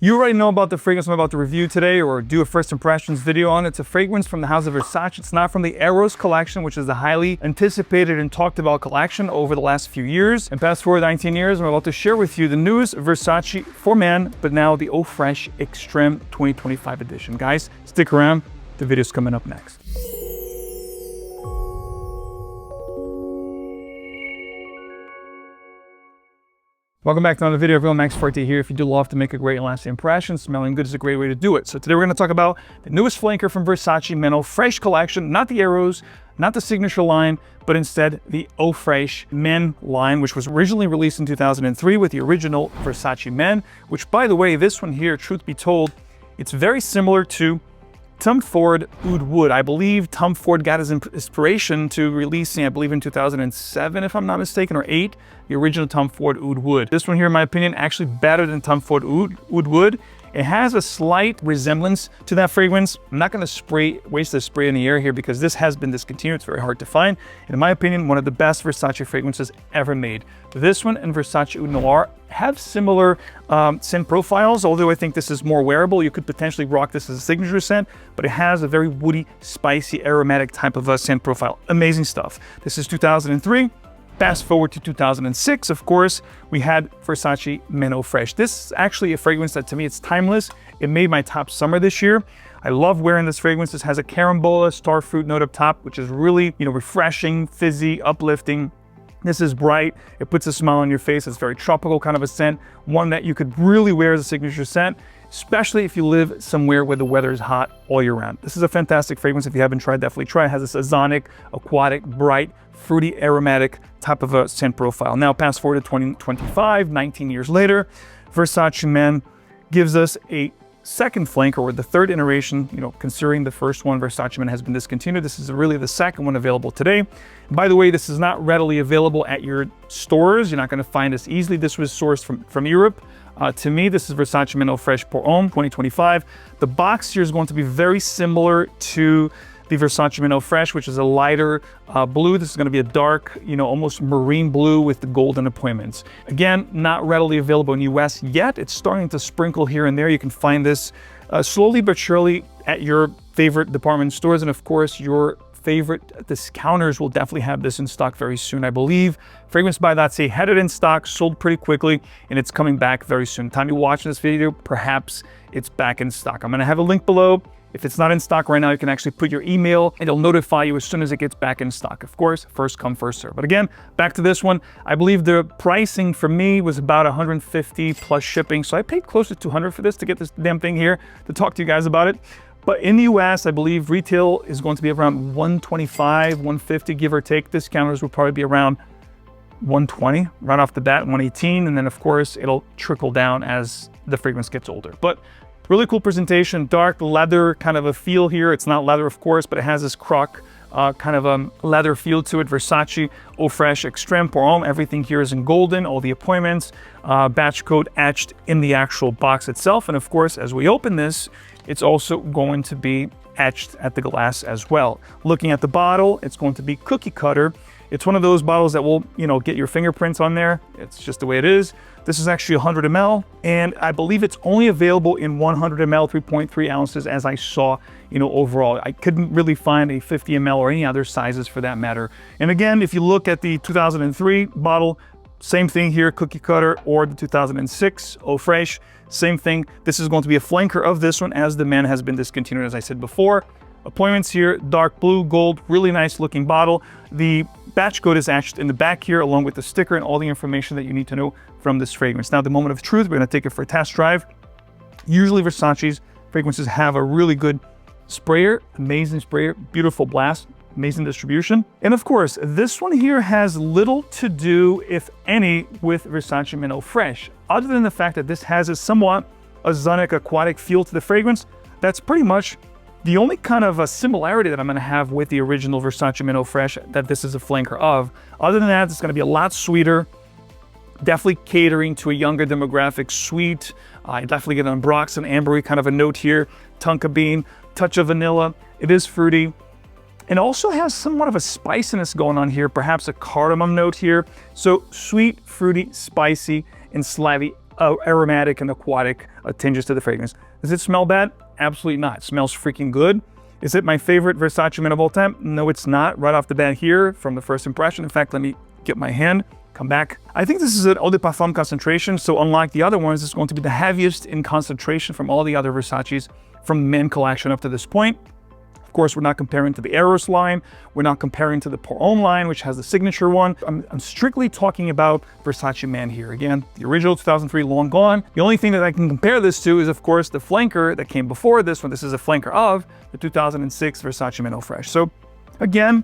You already know about the fragrance I'm about to review today or do a first impressions video on. It's a fragrance from the house of Versace. It's not from the Eros collection, which is the highly anticipated and talked about collection over the last few years. And fast forward 19 years, I'm about to share with you the newest Versace for men, but now the Eau Fraîche Extrême 2025 edition. Guys, stick around. The video's coming up next. Welcome back to another video, everyone. 𝗥𝗿𝗄𝗏 here. If you do love to make a great and lasting impression, smelling good is a great way to do it. So today we're going to talk about the newest flanker from Versace, Man Eau Fraîche collection, not the Eros, not the signature line, but instead the Eau Fraîche Men line, which was originally released in 2003 with the original Versace Men, which, by the way, this one here, truth be told, it's very similar to 𝗕𝗏𝗙𝗏𝗏𝗏. I believe 𝗕𝗏𝗙 got his inspiration to releasing, I believe in 2007, if I'm not mistaken, or 8, the original 𝗕𝗏𝗙𝗏𝗏𝗏. This one here, in my opinion, actually better than 𝗕𝗏𝗙𝗏𝗏𝗏𝗏. It has a slight resemblance to that fragrance. I'm not going to waste the spray in the air here because this has been discontinued. It's very hard to find. And in my opinion, one of the best Versace fragrances ever made. This one and Versace Eau Noir have similar scent profiles, although I think this is more wearable. You could potentially rock this as a signature scent, but it has a very woody, spicy, aromatic type of a scent profile. Amazing stuff. This is 2003. Fast forward to 2006, of course, we had Versace Man Eau Fraîche. This is actually a fragrance that, to me, it's timeless. It made my top summer this year. I love wearing this fragrance. This has a carambola star fruit note up top, which is really, refreshing, fizzy, uplifting. This is bright. It puts a smile on your face. It's very tropical kind of a scent, one that you could really wear as a signature scent, especially if you live somewhere where the weather is hot all year round. This is a fantastic fragrance. If you haven't tried, definitely try. It has this ozonic, aquatic, bright, fruity, aromatic type of a scent profile. Now, fast forward to 2025, 19 years later, Versace Men gives us a second flanker, or the third iteration, considering the first one, Versace Men, has been discontinued. This is really the second one available today. By the way, this is not readily available at your stores. You're not going to find this easily. This was sourced from Europe. To me, this is Versace Man Eau Fraîche pour Homme 2025. The box here is going to be very similar to the Versace Man Eau Fraîche, which is a lighter blue. This is going to be a dark, almost marine blue with the golden appointments. Again, not readily available in US yet. It's starting to sprinkle here and there. You can find this slowly but surely at your favorite department stores. And of course, your favorite discounters will definitely have this in stock very soon, I believe. Fragrance by 𝗏𝗏𝗏 had it in stock, sold pretty quickly, and it's coming back very soon. Time you watch this video, perhaps it's back in stock. I'm going to have a link below. If it's not in stock right now, you can actually put your email and it'll notify you as soon as it gets back in stock. Of course, first come, first serve. But again, back to this one. I believe the pricing for me was about 150 plus shipping. So I paid close to 200 for this to get this damn thing here to talk to you guys about it. But in the US, I believe retail is going to be around 125, 150, give or take. Discounters will probably be around 120 right off the bat, 118. And then of course, it'll trickle down as the fragrance gets older. But really cool presentation, dark leather kind of a feel here. It's not leather, of course, but it has this croc kind of a leather feel to it. Versace Eau Fraîche Extrême pour Homme. Everything here is in golden, all the appointments, batch code etched in the actual box itself. And of course, as we open this, it's also going to be etched at the glass as well. Looking at the bottle, it's going to be cookie cutter. It's one of those bottles that will, get your fingerprints on there. It's just the way it is. This is actually 100 ml, and I believe it's only available in 100 ml, 3.3 ounces, as I saw, overall. I couldn't really find a 50 ml or any other sizes for that matter. And again, if you look at the 2003 bottle, same thing here, cookie cutter, or the 2006 Eau Fraîche, same thing. This is going to be a flanker of this one, as the Man has been discontinued, as I said before. Appointments here, dark blue, gold, really nice looking bottle. The batch code is etched in the back here, along with the sticker and all the information that you need to know from this fragrance. Now, the moment of truth, we're going to take it for a test drive. Usually Versace's fragrances have a really good sprayer, amazing sprayer, beautiful blast, amazing distribution. And of course, this one here has little to do, if any, with Versace Man Eau Fraîche, other than the fact that this has a somewhat ozonic, aquatic feel to the fragrance. That's pretty much the only kind of a similarity that I'm going to have with the original Versace Man Eau Fraîche that this is a flanker of. Other than that, it's going to be a lot sweeter, definitely catering to a younger demographic, sweet. I definitely get an ambroxan, ambery kind of a note here, tonka bean, touch of vanilla. It is fruity. It also has somewhat of a spiciness going on here, perhaps a cardamom note here. So sweet, fruity, spicy, and slightly aromatic and aquatic tinges to the fragrance. Does it smell bad? Absolutely not. It smells freaking good. Is it my favorite Versace Man Eau Fraîche? No, it's not. Right off the bat here from the first impression. In fact, let me get my hand, come back. I think this is an eau de parfum concentration. So unlike the other ones, it's going to be the heaviest in concentration from all the other Versace's from the Men collection up to this point. Of course, we're not comparing to the Eros line. We're not comparing to the Pour Homme line, which has the signature one. I'm strictly talking about Versace Man here. Again, the original 2003, long gone. The only thing that I can compare this to is, of course, the flanker that came before this one. This is a flanker of the 2006 Versace Man Eau Fraîche. So again,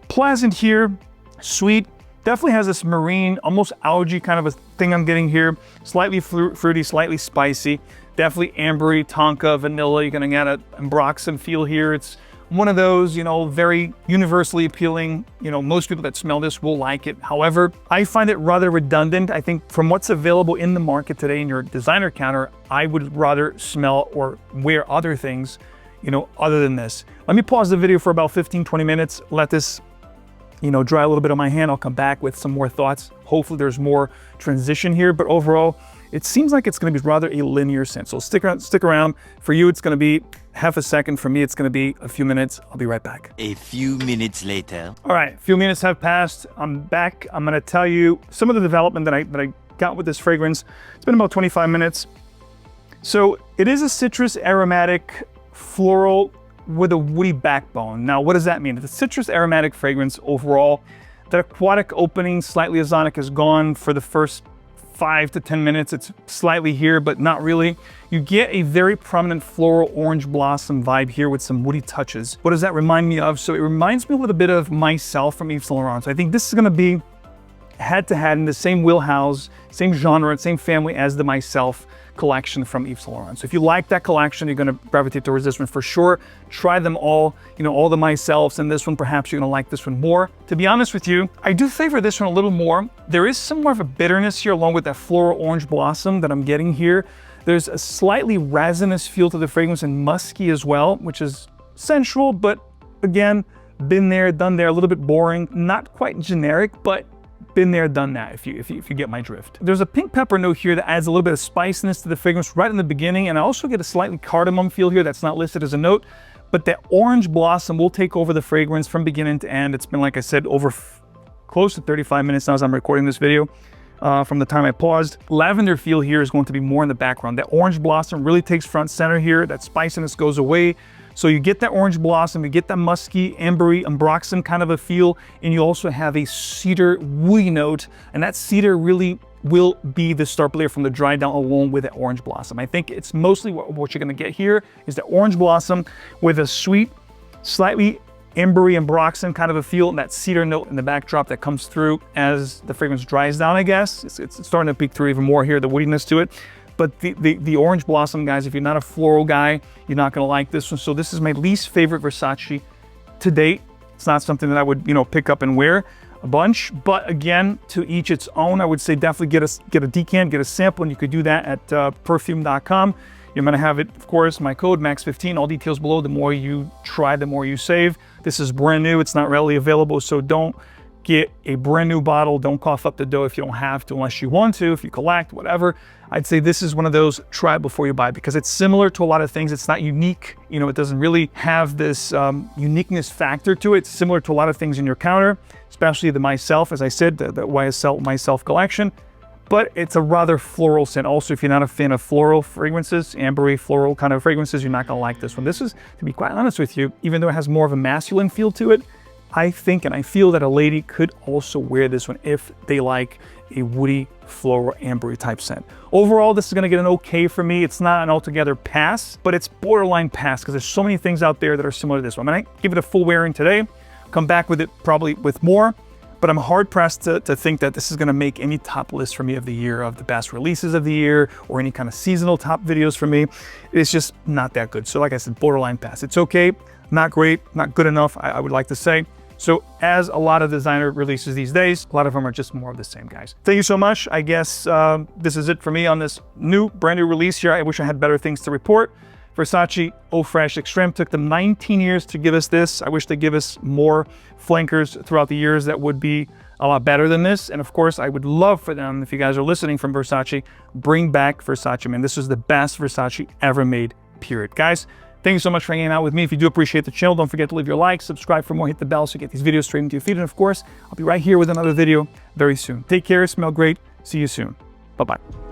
pleasant here, sweet. Definitely has this marine, almost algae kind of a thing I'm getting here. Slightly fruity, slightly spicy. Definitely ambery, tonka, vanilla. You're gonna get an 𝗏𝗏𝗏𝗏 feel here. It's one of those, you know, very universally appealing. You know, most people that smell this will like it. However, I find it rather redundant. I think from what's available in the market today in your designer counter, I would rather smell or wear other things, you know, other than this. Let me pause the video for about 15-20 minutes. Let this, you know, dry a little bit on my hand. I'll come back with some more thoughts. Hopefully there's more transition here, but overall, it seems like it's going to be rather a linear scent. So stick around. For you, it's going to be half a second. For me, it's going to be a few minutes. I'll be right back. A few minutes later. All right, a few minutes have passed. I'm back. I'm going to tell you some of the development that I got with this fragrance. It's been about 25 minutes. So it is a citrus aromatic floral with a woody backbone. Now, what does that mean? It's a citrus aromatic fragrance overall. The aquatic opening, slightly ozonic, is gone for the first 5 to 10 minutes. It's slightly here, but not really. You get a very prominent floral orange blossom vibe here with some woody touches. What does that remind me of? So it reminds me a little bit of Myself from Yves Saint Laurent. So I think this is going to be head-to-head in the same wheelhouse, same genre, same family as the Myself collection from Yves Saint Laurent. So if you like that collection, you're going to gravitate towards this one for sure. Try them all, you know, all the Myselfs, and this one, perhaps you're going to like this one more. To be honest with you, I do favor this one a little more. There is some more of a bitterness here along with that floral orange blossom that I'm getting here. There's a slightly resinous feel to the fragrance and musky as well, which is sensual, but again, been there, done there, a little bit boring, not quite generic, but been there, done that, if you get my drift. There's a pink pepper note here that adds a little bit of spiciness to the fragrance right in the beginning, and I also get a slightly cardamom feel here that's not listed as a note, but that orange blossom will take over the fragrance from beginning to end. It's been, like I said, over close to 35 minutes now as I'm recording this video. From the time I paused. Lavender feel here is going to be more in the background. That orange blossom really takes front center here. That spiciness goes away. So you get that orange blossom, you get that musky, ambery, 𝗏𝗏𝗏𝗏 kind of a feel, and you also have a cedar woody note, and that cedar really will be the star player from the dry down along with that orange blossom. I think it's mostly what you're gonna get here is the orange blossom with a sweet, slightly ambery and 𝗏𝗏𝗏𝗏 kind of a feel, and that cedar note in the backdrop that comes through as the fragrance dries down, I guess. It's starting to peek through even more here, the woodiness to it. But the orange blossom, guys, if you're not a floral guy, you're not gonna like this one. So this is my least favorite Versace to date. It's not something that I would, you know, pick up and wear a bunch. But again, to each its own. I would say definitely get a decant, get a sample, and you could do that at perfume.com. You're gonna have it, of course, my code MAX15, all details below. The more you try, the more you save. This is brand new, it's not readily available, so don't get a brand new bottle. Don't cough up the dough if you don't have to, unless you want to, if you collect, whatever. I'd say this is one of those, try it before you buy, because it's similar to a lot of things. It's not unique. You know, it doesn't really have this uniqueness factor to it. It's similar to a lot of things in your counter, especially the Myself, as I said, the YSL Myself collection. But it's a rather floral scent. Also, if you're not a fan of floral fragrances, ambery, floral kind of fragrances, you're not gonna like this one. This is, to be quite honest with you, even though it has more of a masculine feel to it, I think and I feel that a lady could also wear this one if they like a woody, floral, ambery type scent. Overall, this is gonna get an okay for me. It's not an altogether pass, but it's borderline pass because there's so many things out there that are similar to this one. I'm gonna give it a full wearing today, come back with it probably with more, but I'm hard pressed to think that this is gonna make any top list for me of the year, of the best releases of the year, or any kind of seasonal top videos for me. It's just not that good. So like I said, borderline pass. It's okay, not great, not good enough, I would like to say. So as a lot of designer releases these days, a lot of them are just more of the same, guys. Thank you so much. I guess this is it for me on this brand new release here. I wish I had better things to report. Versace Eau Fraîche Extrême took them 19 years to give us this. I wish they give us more flankers throughout the years that would be a lot better than this. And of course, I would love for them, if you guys are listening from Versace, bring back Versace, man. This is the best Versace ever made, period. Guys, thank you so much for hanging out with me. If you do appreciate the channel, don't forget to leave your like, subscribe for more, hit the bell so you get these videos straight into your feed. And of course, I'll be right here with another video very soon. Take care, smell great. See you soon. Bye-bye.